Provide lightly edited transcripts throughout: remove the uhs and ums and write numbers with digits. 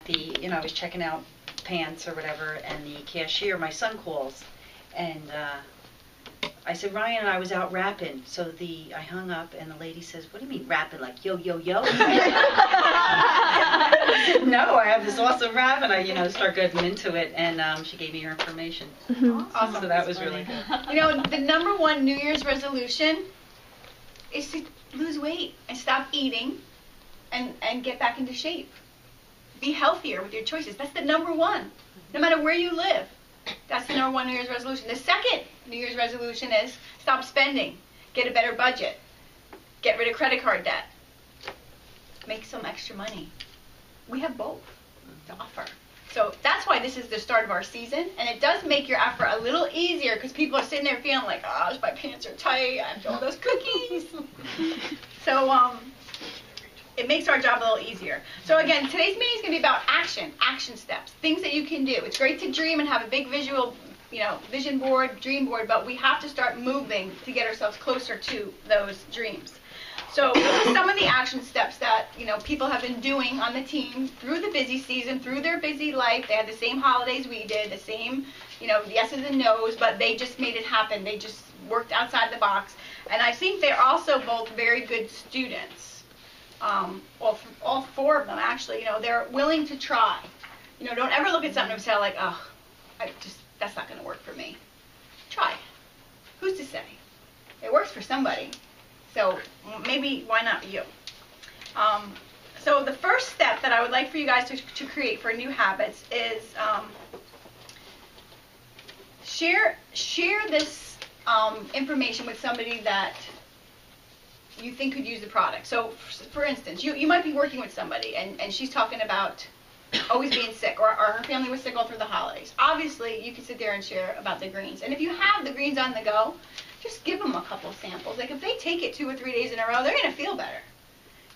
I was checking out pants or whatever, and the cashier, my son calls, and I said, Ryan, I was out rapping. So I hung up, and the lady says, what do you mean rapping, like yo, yo, yo? I said, no, I have this awesome rap, and I, start getting into it, and she gave me her information. Awesome. So that was really good. The number one New Year's resolution is to lose weight and stop eating and get back into shape. Be healthier with your choices. That's the number one, no matter where you live. That's the number one New Year's resolution. The second New Year's resolution is stop spending, get a better budget, get rid of credit card debt, make some extra money. We have both to offer. So that's why this is the start of our season, and it does make your effort a little easier because people are sitting there feeling like, gosh, my pants are tight, I have to all those cookies. So it makes our job a little easier. So again, today's meeting is going to be about action steps, things that you can do. It's great to dream and have a big visual, vision board, dream board, but we have to start moving to get ourselves closer to those dreams. So some of the action steps that, people have been doing on the team through the busy season, through their busy life. They had the same holidays we did, the same, yeses and nos, but they just made it happen. They just worked outside the box. And I think they're also both very good students. All four of them, actually, they're willing to try. Don't ever look at something and say, like, oh, that's not going to work for me. Try. Who's to say? It works for somebody. So maybe why not you? So the first step that I would like for you guys to create for new habits is share this information with somebody that you think could use the product. So for instance, you might be working with somebody and she's talking about always being sick, or her family was sick all through the holidays. Obviously, you can sit there and share about the greens. And if you have the greens on the go, just give them a couple of samples. Like if they take it 2 or 3 days in a row, they're going to feel better.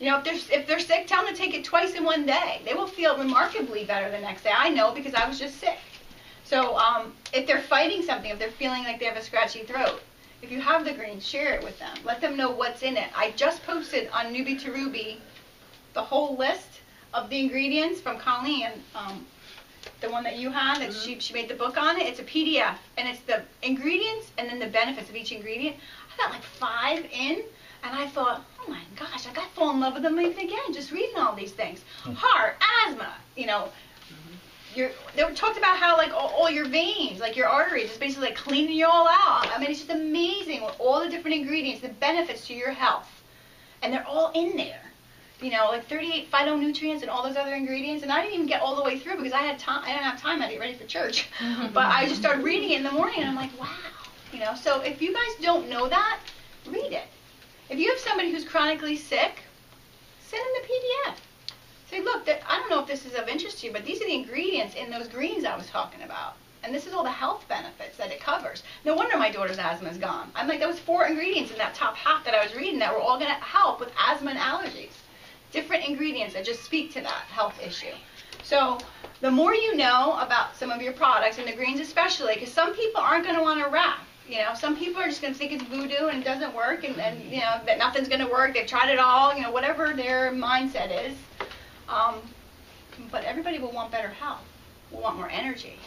If they're sick, tell them to take it twice in one day. They will feel remarkably better the next day. I know because I was just sick. So if they're fighting something, if they're feeling like they have a scratchy throat, if you have the greens, share it with them. Let them know what's in it. I just posted on Newbie to Ruby the whole list of the ingredients from Colleen, the one that you had, that she made the book on it. It's a PDF, and it's the ingredients and then the benefits of each ingredient. I got like 5 in, and I thought, oh my gosh, I got to fall in love with them again, just reading all these things. Heart, asthma, they talked about how like all your veins, like your arteries, it's basically like cleaning you all out. I mean, it's just amazing with all the different ingredients, the benefits to your health, and they're all in there. Like 38 phytonutrients and all those other ingredients, and I didn't even get all the way through because I didn't have time. I had to get ready for church. But I just started reading it in the morning, and I'm like, wow. So if you guys don't know that, read it. If you have somebody who's chronically sick, send them the PDF. Say, look, I don't know if this is of interest to you, but these are the ingredients in those greens I was talking about. And this is all the health benefits that it covers. No wonder my daughter's asthma is gone. I'm like, there was 4 ingredients in that top half that I was reading that were all going to help with asthma and allergies. Different ingredients that just speak to that health issue. So the more you know about some of your products, and the greens especially, because some people aren't going to want to wrap. Some people are just going to think it's voodoo and it doesn't work, and that nothing's going to work. They've tried it all, whatever their mindset is. But everybody will want better health. Will want more energy,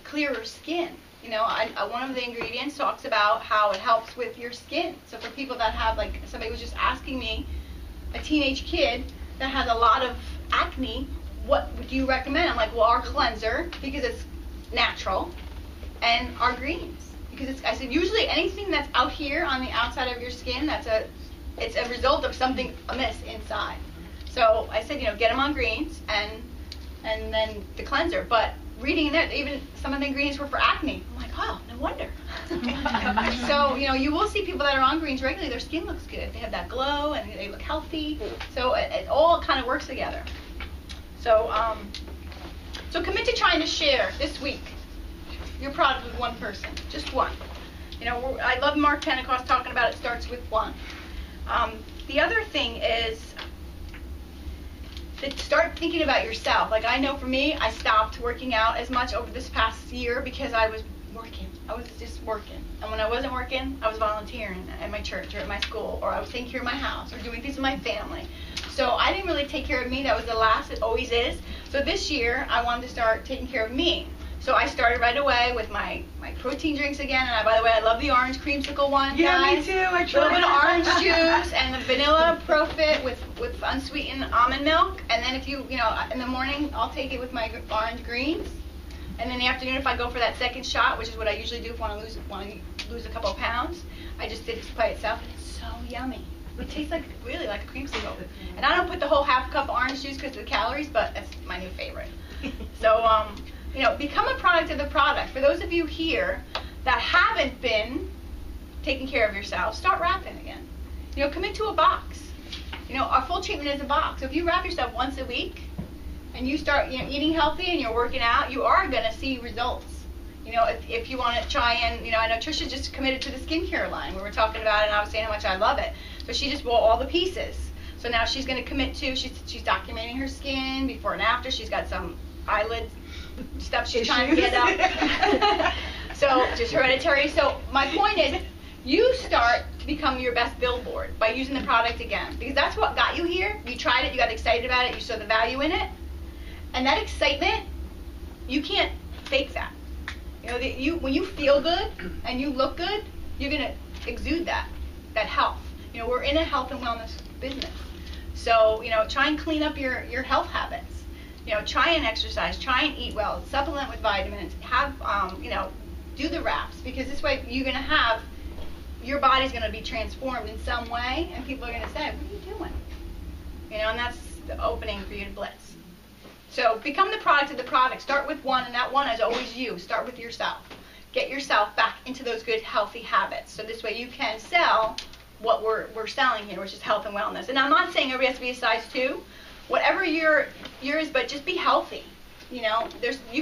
clearer skin. One of the ingredients talks about how it helps with your skin. So for people that have, like, somebody was just asking me, a teenage kid that has a lot of acne, what would you recommend? I'm like, well, our cleanser, because it's natural, and our greens, because I said usually anything that's out here on the outside of your skin, it's a result of something amiss inside. So I said, get them on greens and then the cleanser. But reading in there, even some of the ingredients were for acne. I'm like, oh, no wonder. So, you will see people that are on greens regularly, their skin looks good. They have that glow and they look healthy. So it all kind of works together. So, so commit to trying to share this week your product with one person, just one. I love Mark Pentecost talking about it starts with one. The other thing is to start thinking about yourself. Like, I know for me, I stopped working out as much over this past year because I was working. I was just working. And when I wasn't working, I was volunteering at my church or at my school, or I was taking care of my house or doing things with my family. So I didn't really take care of me. That was the last. It always is. So this year, I wanted to start taking care of me. So I started right away with my protein drinks again. And by the way, I love the orange creamsicle one, Yeah, guys. me too. I A little tried bit of orange juice and the vanilla Profit with unsweetened almond milk. And then if you in the morning, I'll take it with my orange greens. And in the afternoon, if I go for that second shot, which is what I usually do if I want to lose a couple of pounds, I just did it by itself. And it's so yummy. It tastes really like a creamsicle. And I don't put the whole half cup orange juice because of the calories, but that's my new favorite. So, become a product of the product. For those of you here that haven't been taking care of yourself, start wrapping again. Commit to a box. Our full treatment is a box. So if you wrap yourself once a week and you start eating healthy and you're working out, you are going to see results. If you want to try and, I know Trisha just committed to the skincare line. We were talking about it and I was saying how much I love it. So she just bought all the pieces. So now she's going to commit to, she's documenting her skin before and after. She's got some eyelid stuff she's trying to get up. So just hereditary. So my point is, you start to become your best billboard by using the product again. Because that's what got you here. You tried it, you got excited about it, you saw the value in it. And that excitement, you can't fake that. When you feel good and you look good, you're going to exude that health. We're in a health and wellness business. So, try and clean up your health habits. Try and exercise, try and eat well, supplement with vitamins, have, do the wraps, because this way you're going to have, your body's going to be transformed in some way, and people are going to say, what are you doing? And that's the opening for you to blitz. So become the product of the product. Start with one, and that one is always you. Start with yourself. Get yourself back into those good, healthy habits. So this way you can sell what we're selling here, which is health and wellness. And I'm not saying everybody has to be a size 2. Whatever yours, but just be healthy. You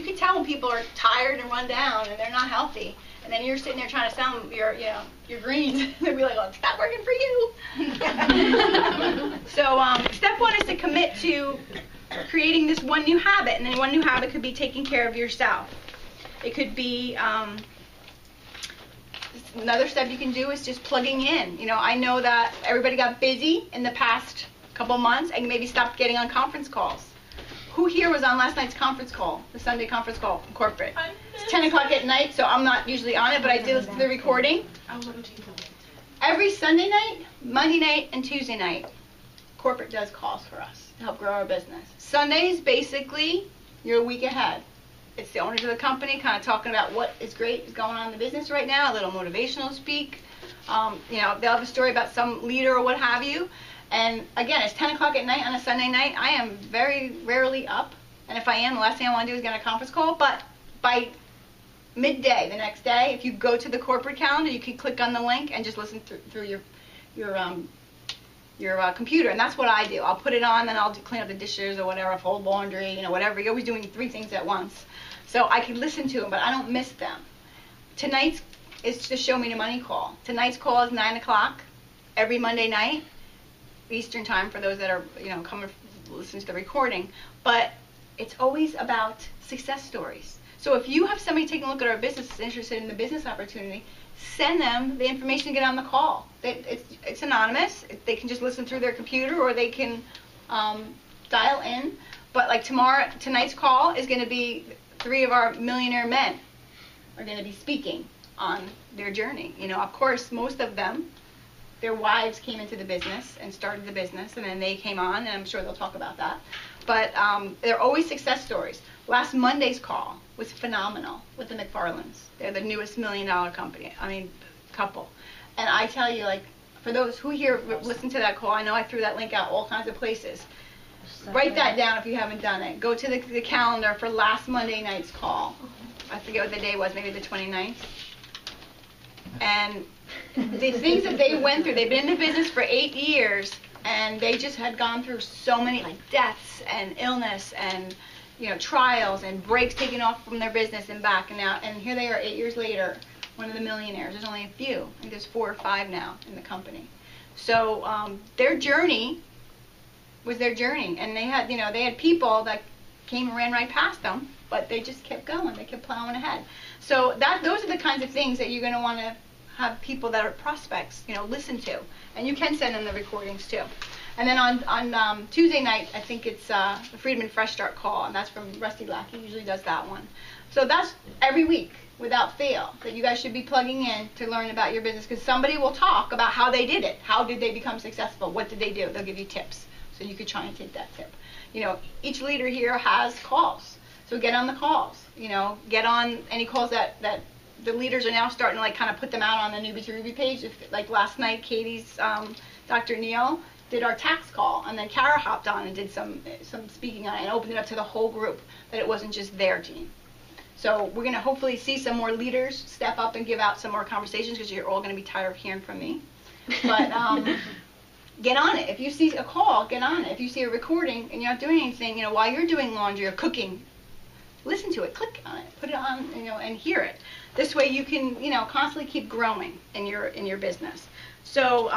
can tell when people are tired and run down and they're not healthy. And then you're sitting there trying to sell them your greens. They'll be like, oh, it's not working for you. So step 1 is to commit to creating this one new habit. And then one new habit could be taking care of yourself. It could be, another step you can do is just plugging in. I know that everybody got busy in the past couple months and maybe stopped getting on conference calls. Who here was on last night's conference call, the Sunday conference call from corporate? It's 10 o'clock at night, so I'm not usually on it, but I did listen to the recording. Every Sunday night, Monday night, and Tuesday night, corporate does calls for us to help grow our business. Sundays, basically, you're a week ahead. It's the owners of the company kind of talking about what is great is going on in the business right now, a little motivational speak. They'll have a story about some leader or what have you. And again, it's 10 o'clock at night on a Sunday night. I am very rarely up. And if I am, the last thing I want to do is get on a conference call. But by midday the next day, if you go to the corporate calendar, you can click on the link and just listen through your computer. And that's what I do. I'll put it on, then I'll clean up the dishes or whatever, fold laundry, whatever. You're always doing 3 things at once. So I can listen to them, but I don't miss them. Tonight's is the Show Me the Money call. Tonight's call is 9 o'clock every Monday night, Eastern time, for those that are, coming to listen to the recording. But it's always about success stories. So if you have somebody taking a look at our business that's interested in the business opportunity, send them the information to get on the call. It's anonymous. They can just listen through their computer, or they can dial in. But like tonight's call is going to be 3 of our millionaire men are going to be speaking on their journey. Of course, most of them, their wives came into the business and started the business, and then they came on, and I'm sure they'll talk about that. But they're always success stories. Last Monday's call was phenomenal with the McFarlands. They're the newest $1 million couple. And I tell you, for those who here listen to that call, I know I threw that link out all kinds of places. Write that down if you haven't done it. Go to the calendar for last Monday night's call. I forget what the day was, maybe the 29th. And the things that they went through, they've been in the business for 8 years, and they just had gone through so many deaths and illness and trials and breaks taken off from their business and back, and here they are 8 years later, one of the millionaires. There's only a few. I think there's 4 or 5 now in the company. So their journey was their journey, and they had people that came and ran right past them, but they just kept going. They kept plowing ahead. So those are the kinds of things that you're going to want to have people that are prospects, listen to. And you can send them the recordings too. And then on Tuesday night, I think it's the Freedom and Fresh Start call, and that's from Rusty Lack. He usually does that one. So that's every week, without fail, that you guys should be plugging in to learn about your business, because somebody will talk about how they did it. How did they become successful? What did they do? They'll give you tips, so you could try and take that tip. You know, each leader here has calls, so get on the calls. You know, get on any calls that the leaders are now starting to like kind of put them out on the Newbie to Ruby page. If, like last night, Caity's Dr. Neil did our tax call, and then Kara hopped on and did some speaking on it and opened it up to the whole group, that it wasn't just their team. So we're going to hopefully see some more leaders step up and give out some more conversations, because you're all going to be tired of hearing from me. But get on it. If you see a call, get on it. If you see a recording and you're not doing anything, you know, while you're doing laundry or cooking, listen to it, click on it, put it on, you know, and hear it. This way you can, you know, constantly keep growing in your business. So